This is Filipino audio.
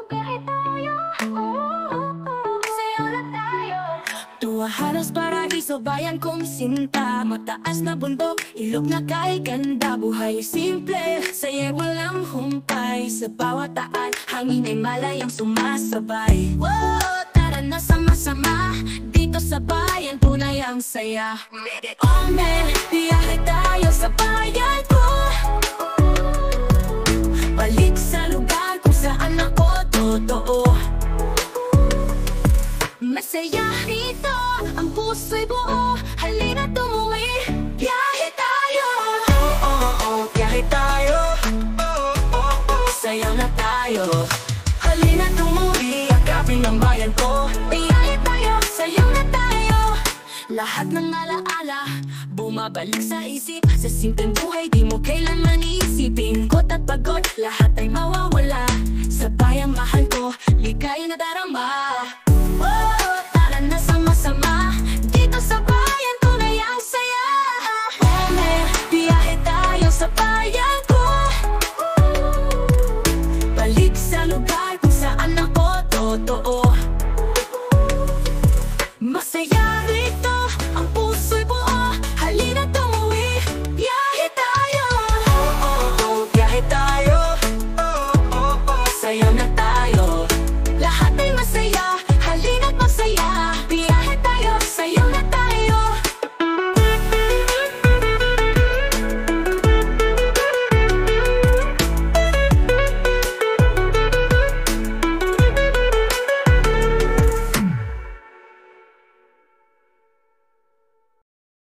Kahit tayo, sayaw na tayo. Tuwahalas paraiso, bayan kong sinta. Mataas na bundok, ilog na kay ganda. Buhay simple, saya walang humpay. Sa bawat daan, hangin ay malayang sumasabay. Tara na sama-sama, dito sa bayan tunay ang saya. Oh man, biyahe tayo sa bayan ko. Balik sa lugar kung saan ako totoo. Masaya rito, ang puso'y buo. Halina't umuwi, biyahe tayo. Biyahe tayo. Sayaw na tayo. Halina't umuwi, akapin ang bayan ko. Biyahe tayo, sayaw na tayo. Lahat ng alaala, bumabalik sa isip. Sa simpleng buhay, di mo kailanman iisipin. Kot at pagod, lahat ay mawawala. Sa bayang mahal ko, ligaya na darama.